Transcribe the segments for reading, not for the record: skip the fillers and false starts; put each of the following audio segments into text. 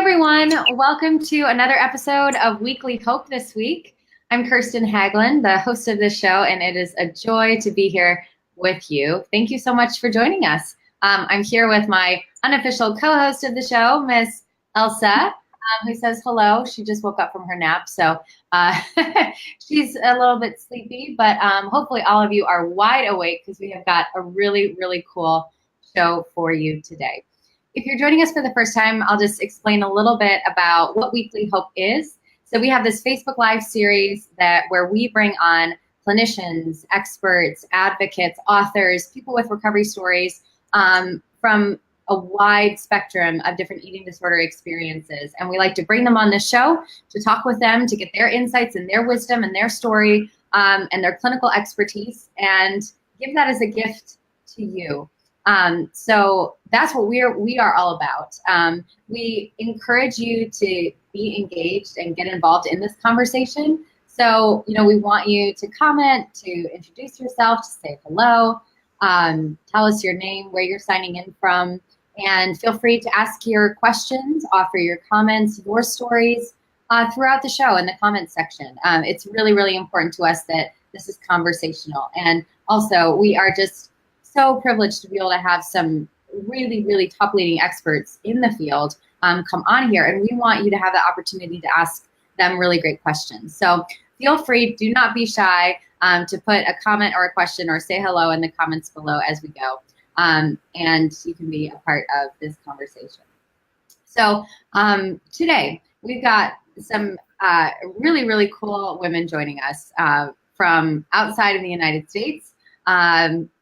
everyone, welcome to another episode of Weekly Hope this week. I'm Kirsten Haglund, the host of this show, and it is a joy to be here with you. Thank you so much for joining us. I'm here with my unofficial co-host of the show, Miss Elsa, who says hello. She just woke up from her nap, so she's a little bit sleepy, but hopefully all of you are wide awake because we have got a really, really cool show for you today. If you're joining us for the first time, I'll just explain a little bit about what Weekly Hope is. So we have this Facebook Live series where we bring on clinicians, experts, advocates, authors, people with recovery stories from a wide spectrum of different eating disorder experiences. And we like to bring them on this show to talk with them, to get their insights and their wisdom and their story and their clinical expertise, and give that as a gift to you. So that's what we are all about. We encourage you to be engaged and get involved in this conversation. So, we want you to comment, to introduce yourself, to say hello, tell us your name, where you're signing in from, and feel free to ask your questions, offer your comments, your stories throughout the show in the comments section. It's really, really important to us that this is conversational. And also, we are just so privileged to be able to have some really, really top leading experts in the field come on here, and we want you to have the opportunity to ask them really great questions. So feel free, do not be shy to put a comment or a question or say hello in the comments below as we go, and you can be a part of this conversation. So today we've got some really, really cool women joining us from outside of the United States.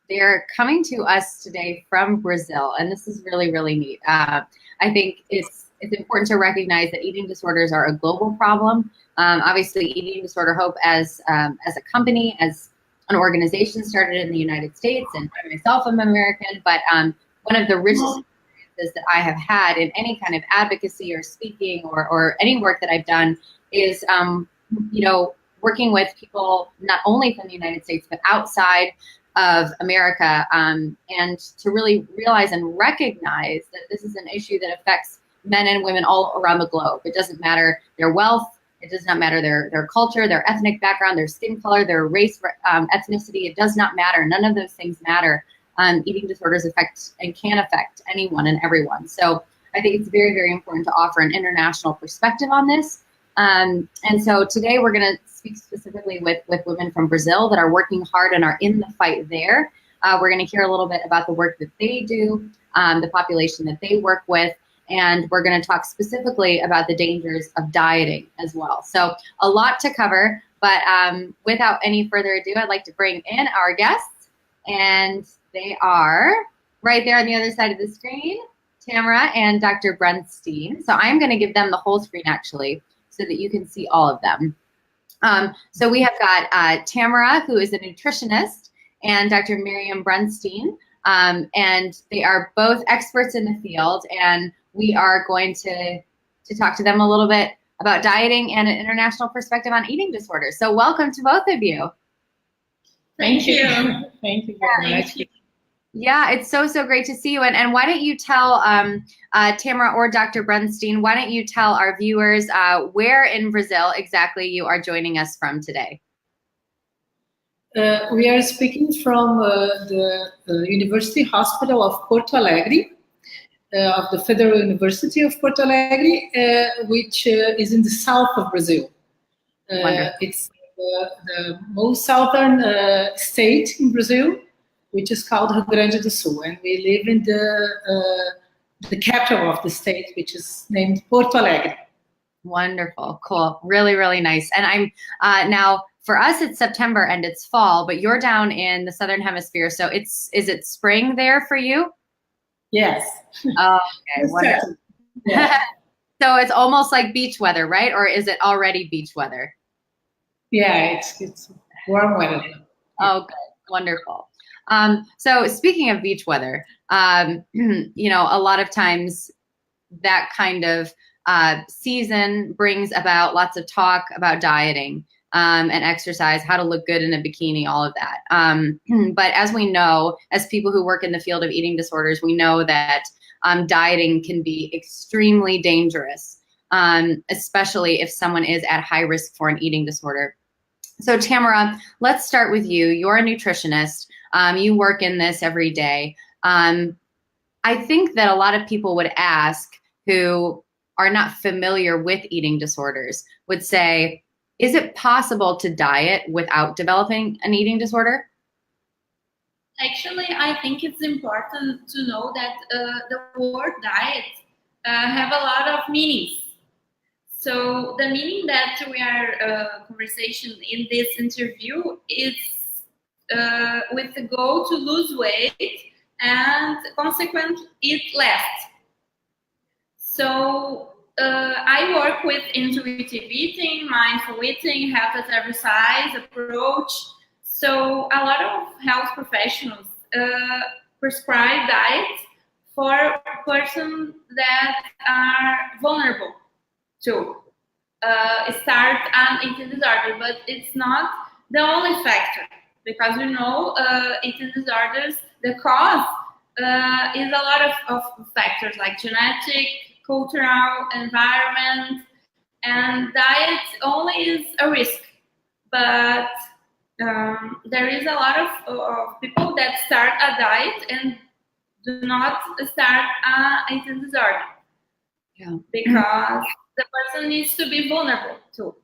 They're coming to us today from Brazil, and this is really, really neat. I think it's important to recognize that eating disorders are a global problem. Obviously, Eating Disorder Hope as a company, as an organization, started in the United States, and I myself am American, but one of the richest experiences that I have had in any kind of advocacy or speaking or any work that I've done is, working with people not only from the United States, but outside of America, and to really realize and recognize that this is an issue that affects men and women all around the globe. It doesn't matter their wealth, it does not matter their culture, their ethnic background, their skin color, their race, ethnicity. It does not matter. None of those things matter. Eating disorders affect and can affect anyone and everyone. So I think it's very, very important to offer an international perspective on this. And so today we're going to speak specifically with women from Brazil that are working hard and are in the fight there. We're going to hear a little bit about the work that they do, the population that they work with, and we're going to talk specifically about the dangers of dieting as well. So a lot to cover, but without any further ado, I'd like to bring in our guests, and they are right there on the other side of the screen, Tamara and Dr. Brunstein. So I'm going to give them the whole screen actually, so that you can see all of them. So we have got Tamara, who is a nutritionist, and Dr. Miriam Brunstein, and they are both experts in the field, and we are going to talk to them a little bit about dieting and an international perspective on eating disorders. So welcome to both of you. Thank you. Thank you very much. Yeah, it's so great to see you. And why don't you tell Tamara or Dr. Brunstein, why don't you tell our viewers where in Brazil exactly you are joining us from today? We are speaking from the University Hospital of Porto Alegre, of the Federal University of Porto Alegre, which is in the south of Brazil. It's the most southern state in Brazil, which is called Rio Grande do Sul, and we live in the capital of the state, which is named Porto Alegre. Wonderful, cool, really, really nice. And I'm now, for us it's September and it's fall, but you're down in the Southern Hemisphere, so is it spring there for you? Yes. Oh, okay, wonderful. Yeah. So it's almost like beach weather, right? Or is it already beach weather? Yeah, it's warm weather. Oh, good, wonderful. So speaking of beach weather, a lot of times that kind of season brings about lots of talk about dieting and exercise, how to look good in a bikini, all of that. But as we know, as people who work in the field of eating disorders, we know that dieting can be extremely dangerous, especially if someone is at high risk for an eating disorder. So Tamara, let's start with you. You're a nutritionist. You work in this every day. I think that a lot of people would ask, who are not familiar with eating disorders, would say, is it possible to diet without developing an eating disorder? Actually, I think it's important to know that the word diet have a lot of meanings. So the meaning that we are conversation in this interview is with the goal to lose weight and consequently eat less. So I work with intuitive eating, mindful eating, health at every size approach. So a lot of health professionals prescribe diets for persons that are vulnerable to start an eating disorder, but it's not the only factor, because we know eating disorders, the cause is a lot of factors like genetic, cultural, environment, and diet only is a risk. But there is a lot of people that start a diet and do not start an eating disorder. Yeah. Because the person needs to be vulnerable too.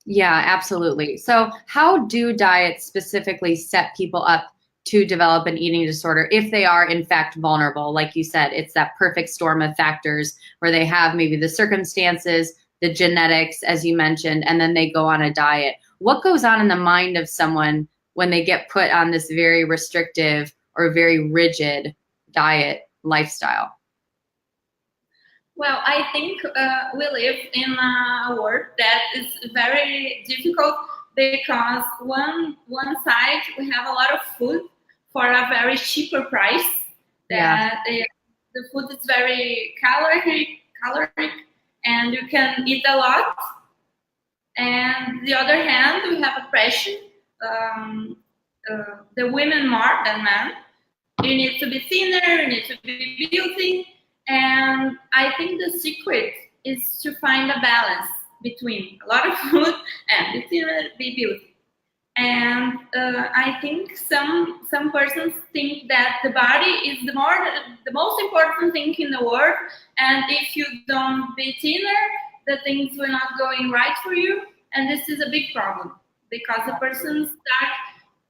Yeah, absolutely. So how do diets specifically set people up to develop an eating disorder if they are in fact vulnerable? Like you said, it's that perfect storm of factors where they have maybe the circumstances, the genetics, as you mentioned, and then they go on a diet. What goes on in the mind of someone when they get put on this very restrictive or very rigid diet lifestyle? Well, I think we live in a world that is very difficult, because one side we have a lot of food for a very cheaper price. That the food is very caloric, and you can eat a lot. And the other hand, we have oppression. The women more than men. You need to be thinner. You need to be beauty. And I think the secret is to find a balance between a lot of food and be thinner, be beauty. And I think some persons think that the body is the most important thing in the world, and if you don't be thinner, the things will not going right for you, and this is a big problem, because the person start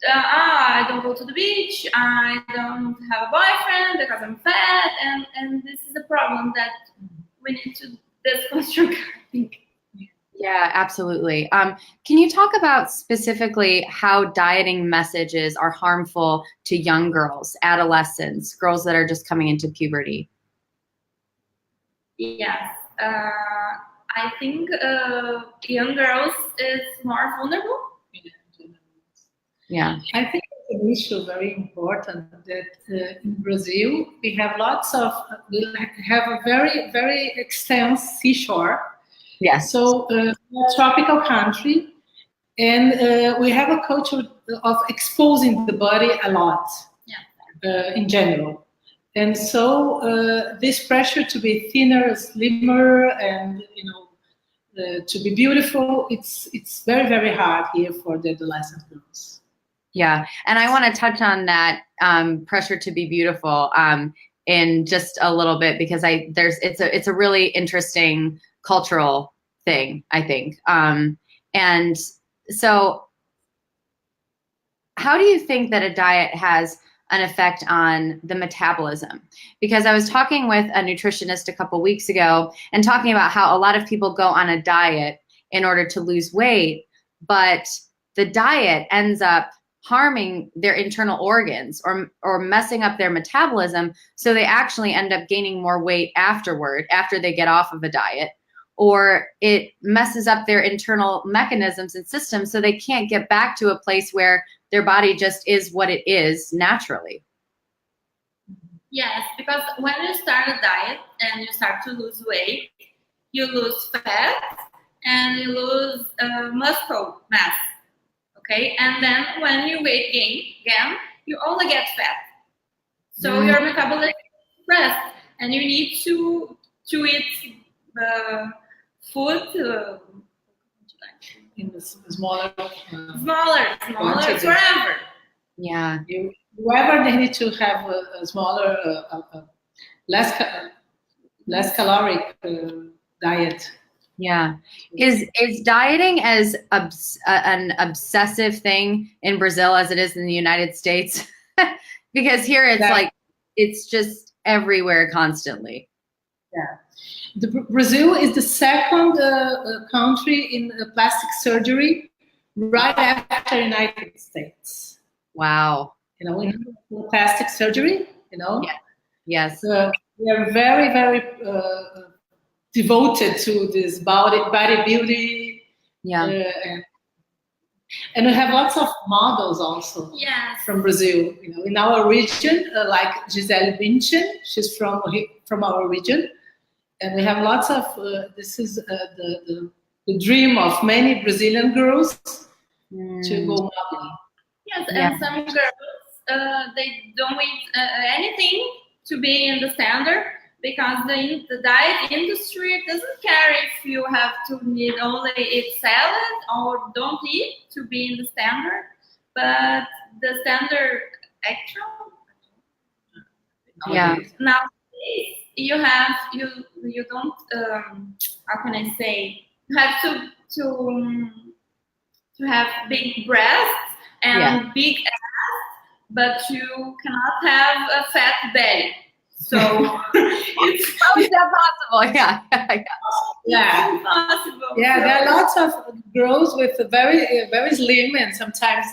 I don't go to the beach, I don't have a boyfriend because I'm fat, and this is a problem that we need to deconstruct, I think. Yeah, absolutely. Can you talk about specifically how dieting messages are harmful to young girls, adolescents, girls that are just coming into puberty? Yes, I think young girls is more vulnerable. Yeah, I think it's an issue very important that in Brazil we have we have a very, very extensive seashore. yes. So we're a tropical country, and we have a culture of exposing the body a lot, in general. And so this pressure to be thinner, slimmer, and to be beautiful, it's very, very hard here for the adolescent girls. Yeah, and I want to touch on that pressure to be beautiful in just a little bit, because it's a really interesting cultural thing, I think. And so how do you think that a diet has an effect on the metabolism? Because I was talking with a nutritionist a couple weeks ago and talking about how a lot of people go on a diet in order to lose weight, but the diet ends up harming their internal organs or messing up their metabolism, so they actually end up gaining more weight afterward, after they get off of a diet, or it messes up their internal mechanisms and systems, so they can't get back to a place where their body just is what it is naturally. Yes, because when you start a diet and you start to lose weight, you lose fat and you lose muscle mass. Okay, and then when you weight gain again, you only get fat. So your metabolism is stressed, and you need to eat food in the smaller smaller forever. Yeah. Whoever they need to have a smaller, less caloric diet. Yeah. Is dieting as an obsessive thing in Brazil as it is in the United States? Because here it's like, it's just everywhere constantly. Yeah. Brazil is the second country in plastic surgery right after the United States. Wow. You know, in plastic surgery, you know. Yeah. Yes. We are very, very devoted to this bodybuilding. Yeah. And we have lots of models also from Brazil. You know, in our region, like Gisele Bündchen, she's from our region, and we have lots of. This is the dream of many Brazilian girls to go modeling. Yes, and some girls they don't eat anything to be in the standard, because the diet industry doesn't care if you have to need only eat salad or don't eat to be in the standard, but the standard actual nowadays you don't how can I say, you have to have big breasts and big ass, but you cannot have a fat belly. So it's how is that possible? Yeah. Yeah. Impossible. Yeah, there are lots of girls with very very slim and sometimes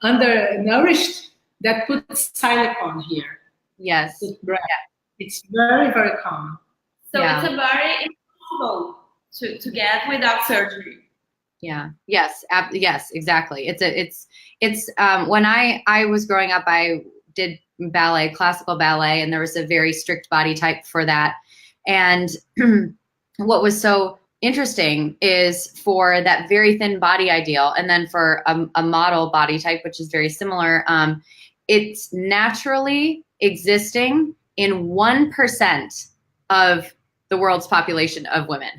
undernourished that put silicone here. Yes. It's very, very common. So it's a very impossible to get without surgery. Yeah. Yes. Yes. Exactly. It's when I was growing up, I did ballet, classical ballet, and there was a very strict body type for that. And what was so interesting is for that very thin body ideal, and then for a model body type, which is very similar, it's naturally existing in 1% of the world's population of women.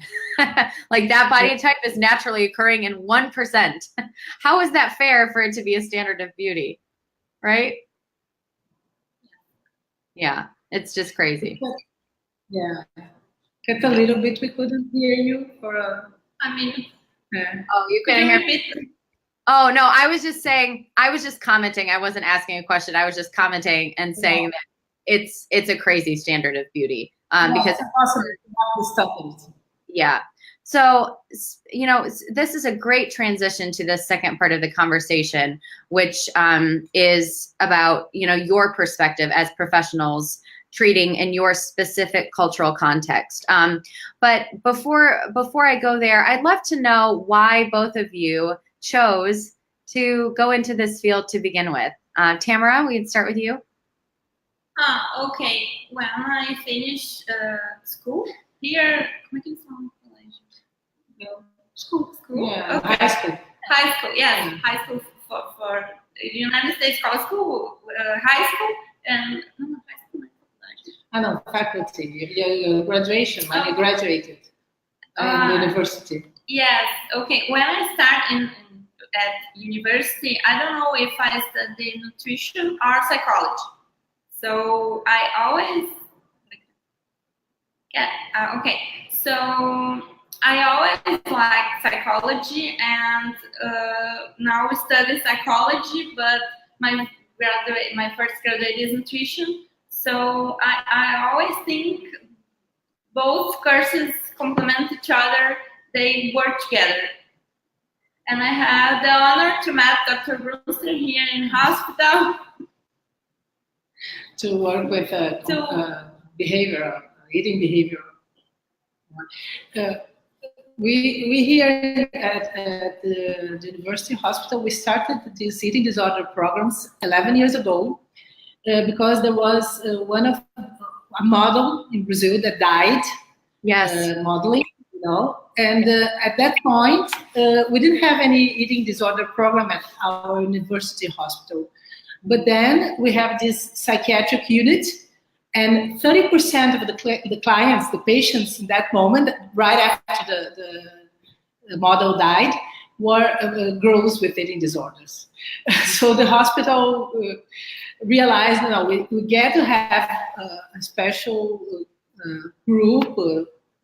Like that body type is naturally occurring in 1%. How is that fair for it to be a standard of beauty? Right? Yeah, it's just crazy. Yeah. Get a little bit, we couldn't hear you for I mean, oh, you couldn't hear me? Oh, no, I was just saying, I was just commenting. I wasn't asking a question. I was just commenting and saying that it's a crazy standard of beauty. Because it's possible to have this. Yeah. So, you know, this is a great transition to the second part of the conversation, which is about, you know, your perspective as professionals treating in your specific cultural context. But before I go there, I'd love to know why both of you chose to go into this field to begin with. Tamara, we'd start with you. Okay. When I finished school here, school. Yeah, okay. High school. Yes, high school for the United States called school, high school, and high school. I know, faculty, your graduation, when you graduated in university. Yes, okay. When I started at university, I don't know if I studied nutrition or psychology. So I always, okay. So I always liked psychology, and now I study psychology, but my first graduate is nutrition. So I always think both courses complement each other, they work together. And I had the honor to meet Dr. Brewster here in hospital. To work with behavior, eating behavior. We here at the university hospital, we started these eating disorder programs 11 years ago because there was a model in Brazil that died. Yes, modeling, you know. And at that point, we didn't have any eating disorder program at our university hospital. But then we have this psychiatric unit And 30% of the clients, the patients in that moment, right after the model died, were girls with eating disorders. So the hospital realized, we get to have a special group,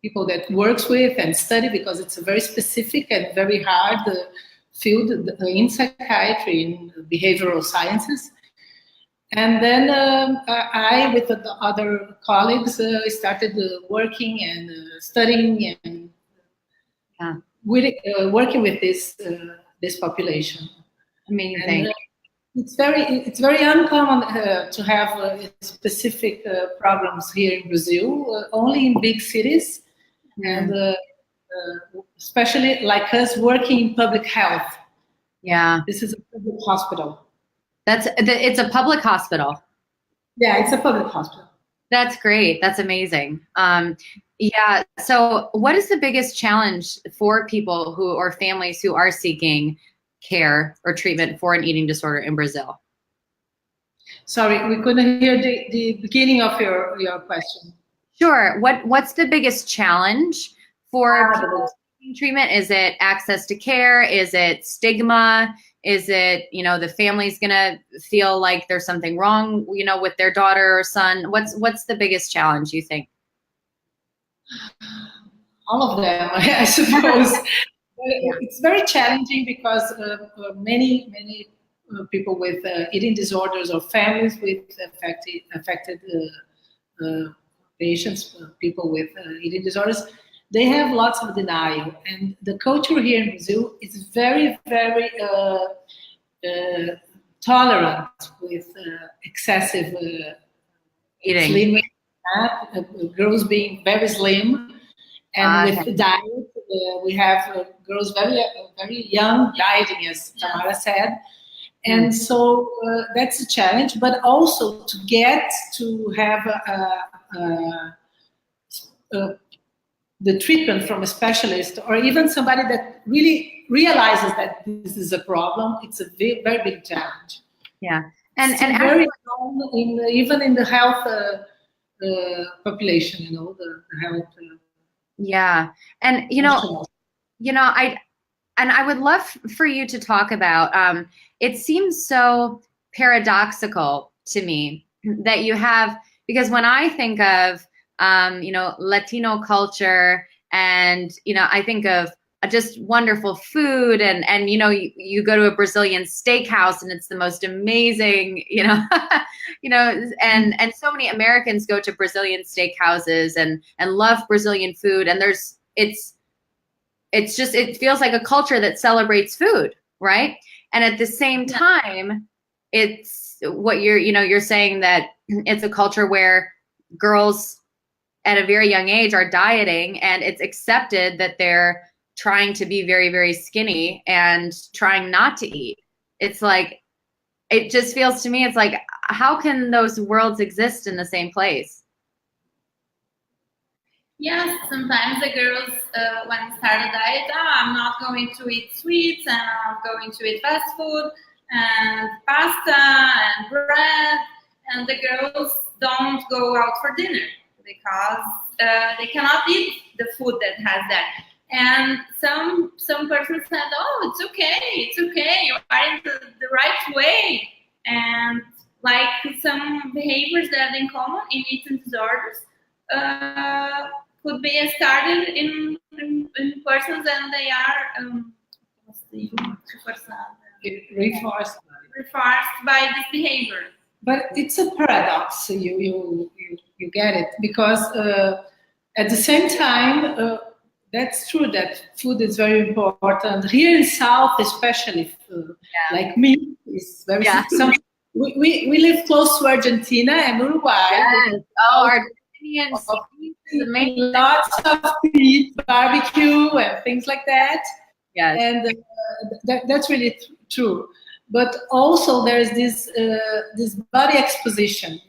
people that works with and study, because it's a very specific and very hard field in psychiatry, in behavioral sciences. And then I, with the other colleagues, started working and studying and working with this population. Amazing. And, it's very uncommon to have specific problems here in Brazil. Only in big cities, and especially like us working in public health. Yeah, this is a public hospital. It's a public hospital. Yeah, it's a public hospital. That's great. That's amazing. Yeah. So, what is the biggest challenge for people or families who are seeking care or treatment for an eating disorder in Brazil? Sorry, we couldn't hear the beginning of your question. Sure. What's the biggest challenge for people seeking treatment? Is it access to care? Is it stigma? Is it, the family's gonna feel like there's something wrong, with their daughter or son? What's the biggest challenge, you think? All of them, I suppose. It's very challenging because many people with eating disorders or families with affected patients, people with eating disorders, they have lots of denial. And the culture here in Brazil is very, very tolerant with excessive eating. Slim, girls being very slim. And with diet, we have girls very young dieting, as Tamara said. And so that's a challenge, but also to get to have the treatment from a specialist, or even somebody that really realizes that this is a problem, it's a very big challenge. Yeah, and very even in the health population, the health. Yeah, and I would love for you to talk about. It seems so paradoxical to me that you have, because when I think of Latino culture, and I think of just wonderful food, and you go to a Brazilian steakhouse and it's the most amazing, and so many Americans go to Brazilian steakhouses and love Brazilian food, and it feels like a culture that celebrates food, right? And at the same time, it's what you're saying, that it's a culture where girls at a very young age are dieting, and it's accepted that they're trying to be very, very skinny and trying not to eat. It's like, it just feels to me, it's like, how can those worlds exist in the same place? Yes, sometimes the girls, when start a diet, I'm not going to eat sweets, and I'm going to eat fast food and pasta and bread, and the girls don't go out for dinner because they cannot eat the food that has that. And some person said, oh, it's okay, you are in the right way. And like some behaviors that are in common in eating disorders could be started in persons, and they are reinforced by this behavior. But it's a paradox. You get it, because at the same time, that's true that food is very important. Here in South, especially, like me, is very. We live close to Argentina and Uruguay. Yes. Oh, Argentinians. Lots of meat, barbecue, and things like that. Yes. And that's really true. But also there's this body exposition,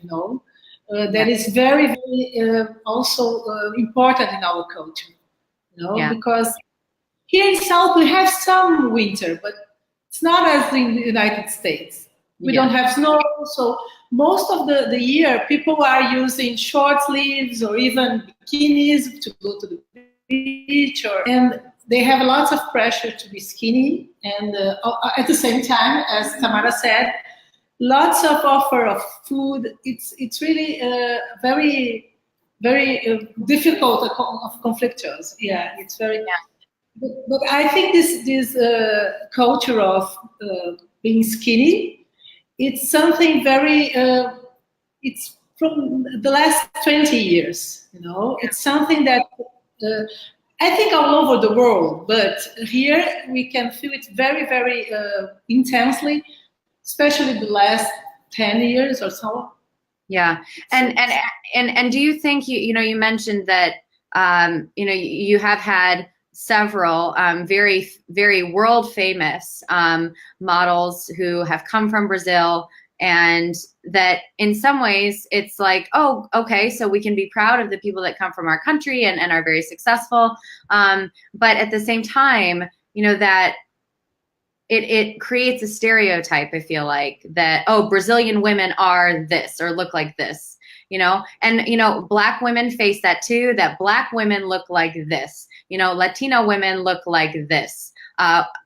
that is very, very also important in our culture. Because here in South we have some winter, but it's not as in the United States. We don't have snow, so most of the year, people are using short sleeves or even bikinis to go to the beach, and they have lots of pressure to be skinny. And at the same time, as Tamara said, lots of offer of food. It's really very, very difficult of conflictuous. Yeah, it's very. But I think this culture of being skinny, it's something very. It's from the last 20 years. It's something that I think all over the world, but here we can feel it very, very intensely, especially the last 10 years or so. Yeah, and do you think you mentioned that you have had several very, very world famous models who have come from Brazil, and that in some ways it's like, oh, okay, so we can be proud of the people that come from our country and are very successful, but at the same time, that it creates a stereotype, I feel like, that, oh, Brazilian women are this or look like this, and Black women face that too, that Black women look like this, Latino women look like this,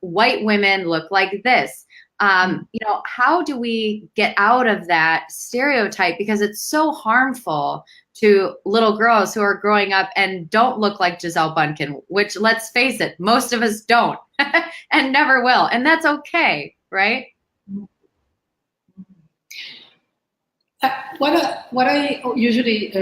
white women look like this. How do we get out of that stereotype? Because it's so harmful to little girls who are growing up and don't look like Gisele Bündchen, which, let's face it, most of us don't and never will. And that's okay, right? What I usually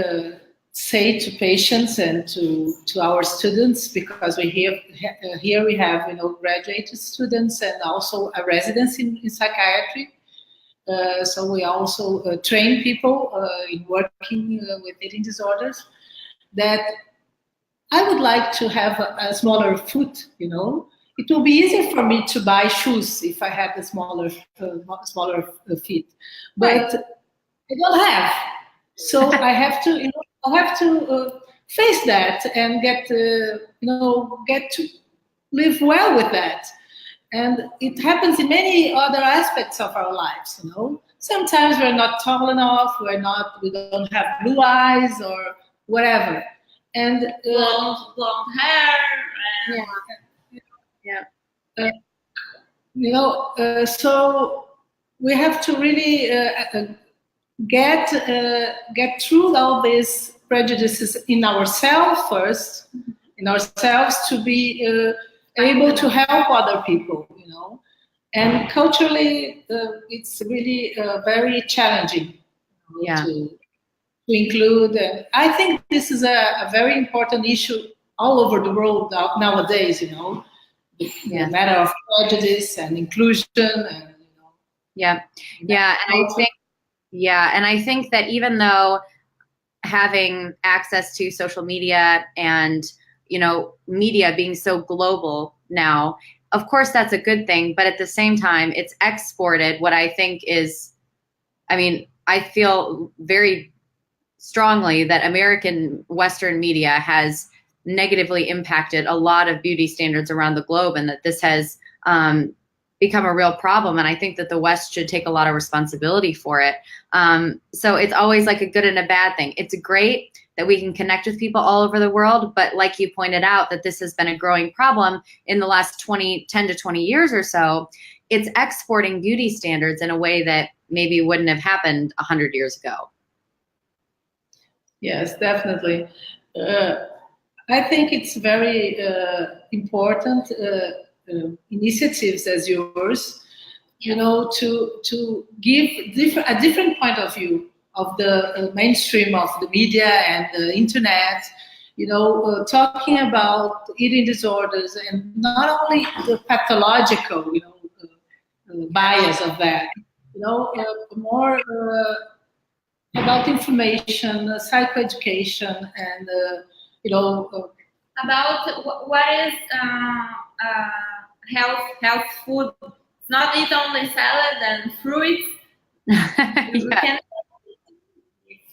say to patients and to our students, because here we have graduate students and also a residency in psychiatry. So we also train people in working with eating disorders, that I would like to have a smaller foot. It will be easier for me to buy shoes if I had a smaller feet, but I don't have. So I have to face that and get to live well with that. And it happens in many other aspects of our lives. Sometimes we're not tall enough, we don't have blue eyes or whatever, and blonde hair. So we have to really get through all these prejudices in ourselves first, to be able to help other people, and culturally it's really very challenging to include. And I think this is a very important issue all over the world nowadays, the matter of prejudice and inclusion, and and I think that even though having access to social media and media being so global now, of course that's a good thing, but at the same time it's exported what I think is, I feel very strongly that American Western media has negatively impacted a lot of beauty standards around the globe, and that this has become a real problem. And I think that the West should take a lot of responsibility for it. So it's always like a good and a bad thing. It's great that we can connect with people all over the world, but like you pointed out, that this has been a growing problem in the last 10 to 20 years or so. It's exporting beauty standards in a way that maybe wouldn't have happened 100 years ago. Yes, definitely. I think it's very important initiatives as yours, to give a different point of view of the mainstream of the media and the internet, talking about eating disorders, and not only the pathological, bias of that, more about information, psychoeducation, and about what is health food. Not eat only salad and fruits. If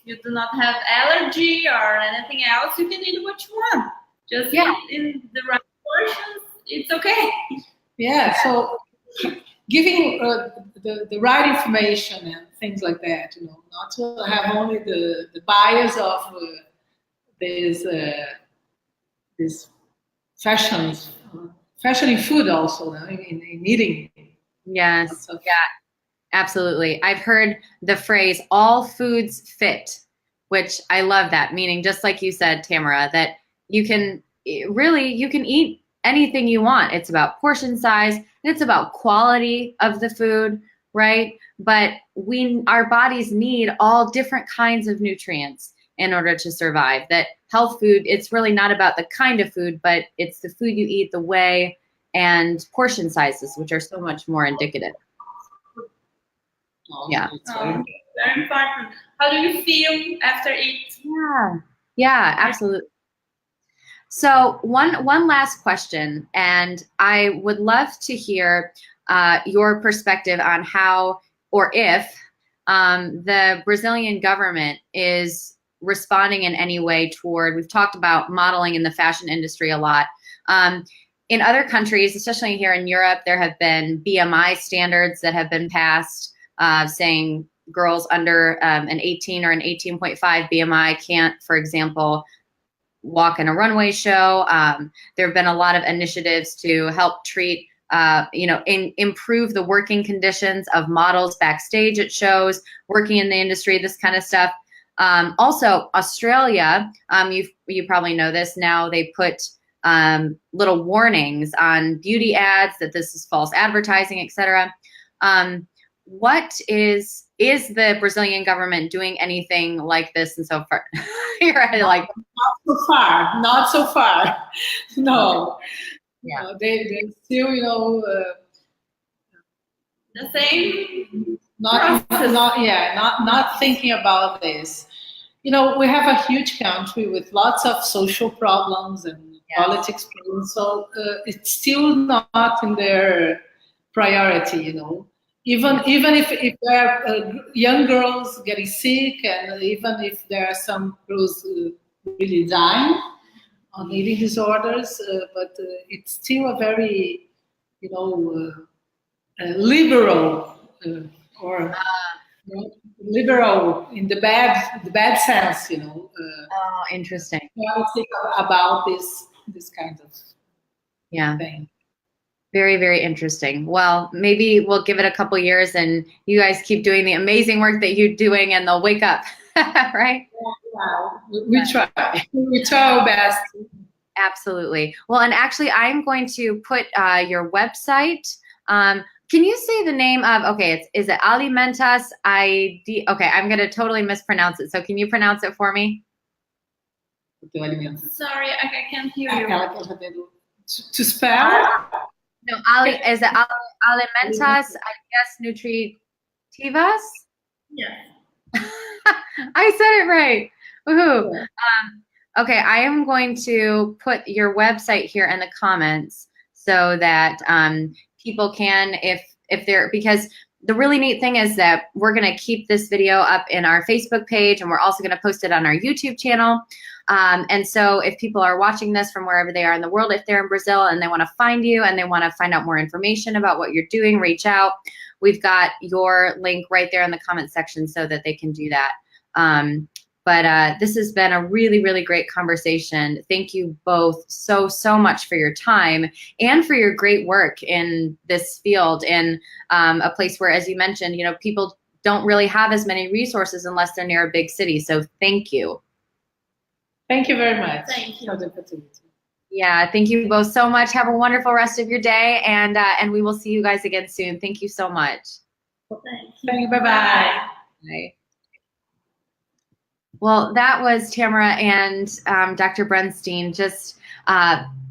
you do not have allergy or anything else, you can eat what you want. Just eat in the right portions. It's okay. Yeah. So giving the right information and things like that. Not to have only the bias of this fashion in food also, in eating. Yes, yeah, absolutely. I've heard the phrase "all foods fit," which I love that, meaning just like you said, Tamara, that you can eat anything you want. It's about portion size and it's about quality of the food, right? But our bodies need all different kinds of nutrients in order to survive. That health food, it's really not about the kind of food, but it's the food you eat, the way, and portion sizes, which are so much more indicative. Yeah. Very important. How do you feel after it? Yeah, absolutely. So one last question, and I would love to hear your perspective on how or if the Brazilian government is responding in any way toward, we've talked about modeling in the fashion industry a lot. In other countries, especially here in Europe, there have been BMI standards that have been passed saying girls under an 18 or an 18.5 BMI can't, for example, walk in a runway show. There have been a lot of initiatives to help treat, improve the working conditions of models backstage at shows, working in the industry, this kind of stuff. Also, Australia, you probably know this now, they put little warnings on beauty ads that this is false advertising, etc. What is the Brazilian government doing anything like this and so far? You're like, not so far. No. Yeah. They still, the same. Not thinking about this. We have a huge country with lots of social problems and politics problems, so it's still not in their priority. Even if there are young girls getting sick, and even if there are some girls really dying on eating disorders, but it's still a very, liberal or liberal in the bad sense. Oh, interesting. Think about this kind of thing. Very, very interesting. Well, maybe we'll give it a couple years and you guys keep doing the amazing work that you're doing and they'll wake up, right? Yeah, we try. We try our best. Absolutely. Well, and actually I'm going to put your website. Can you say the name of, is it Alimentas ID? Okay, I'm going to totally mispronounce it. So can you pronounce it for me? Sorry, I can't hear you. To spell? No, is it Alimentas, I guess, Nutritivas? Yeah. I said it right. Woohoo. Yeah. Okay, I am going to put your website here in the comments so that people can, if they're, because the really neat thing is that we're going to keep this video up in our Facebook page, and we're also going to post it on our YouTube channel. And so if people are watching this from wherever they are in the world, if they're in Brazil and they want to find you and they want to find out more information about what you're doing, reach out. We've got your link right there in the comment section so that they can do that. But this has been a really, really great conversation. Thank you both so much for your time and for your great work in this field, in a place where, as you mentioned, people don't really have as many resources unless they're near a big city. So thank you. Thank you very much. Thank you. For the opportunity. Yeah, thank you both so much. Have a wonderful rest of your day, and we will see you guys again soon. Thank you so much. Thank you. Bye-bye. Bye. Well, that was Tamara and Dr. Brenstein. Just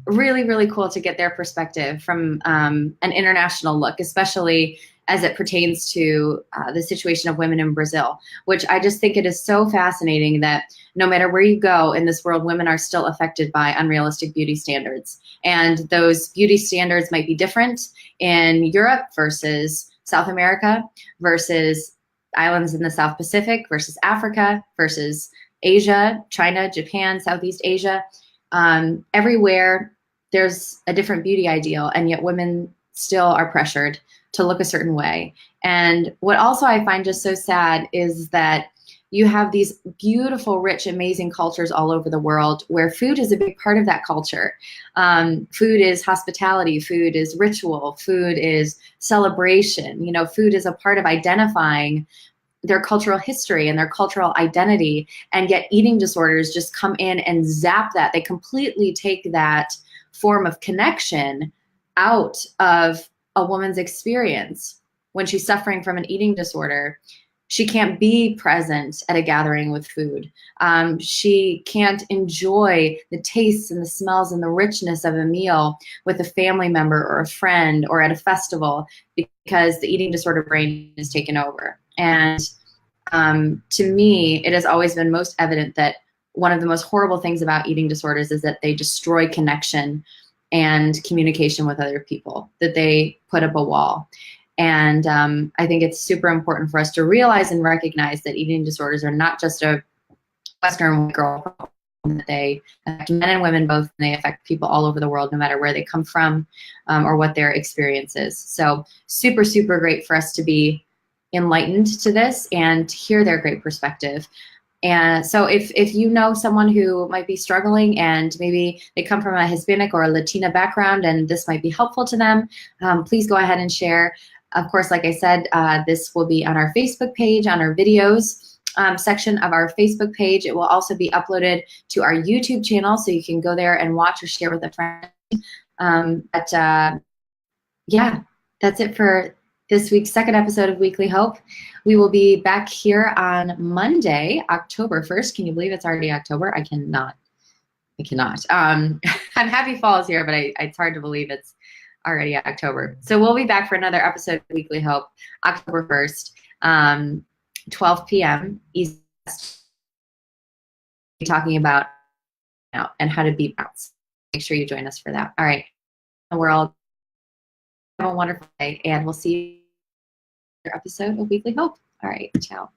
really, really cool to get their perspective from an international look, especially as it pertains to the situation of women in Brazil, which I just think it is so fascinating that no matter where you go in this world, women are still affected by unrealistic beauty standards. And those beauty standards might be different in Europe versus South America versus islands in the South Pacific versus Africa versus Asia, China, Japan, Southeast Asia. Everywhere there's a different beauty ideal, and yet women still are pressured to look a certain way. And what also I find just so sad is that you have these beautiful, rich, amazing cultures all over the world where food is a big part of that culture. Food is hospitality, food is ritual, food is celebration. You know, food is a part of identifying their cultural history and their cultural identity, and yet eating disorders just come in and zap that. They completely take that form of connection out of a woman's experience. When she's suffering from an eating disorder, she can't be present at a gathering with food. She can't enjoy the tastes and the smells and the richness of a meal with a family member or a friend or at a festival, because the eating disorder brain is taken over. And to me, it has always been most evident that one of the most horrible things about eating disorders is that they destroy connection and communication with other people, that they put up a wall. And I think it's super important for us to realize and recognize that eating disorders are not just a Western white girl problem, that they affect men and women both, and they affect people all over the world, no matter where they come from or what their experience is. So super, super great for us to be enlightened to this and to hear their great perspective. And so if you know someone who might be struggling and maybe they come from a Hispanic or a Latina background and this might be helpful to them, please go ahead and share. Of course, like I said, this will be on our Facebook page, on our videos section of our Facebook page. It will also be uploaded to our YouTube channel, so you can go there and watch or share with a friend. Yeah, that's it for this week's second episode of Weekly Hope. We will be back here on Monday, October 1st. Can you believe it's already October? I cannot. I'm happy fall is here, but it's hard to believe it's already October. So we'll be back for another episode of Weekly Hope, October 1st, 12 p.m. East, talking about and how to beat bounce. Make sure you join us for that. All right. The world. Have a wonderful day, and we'll see you in another episode of Weekly Hope. All right. Ciao.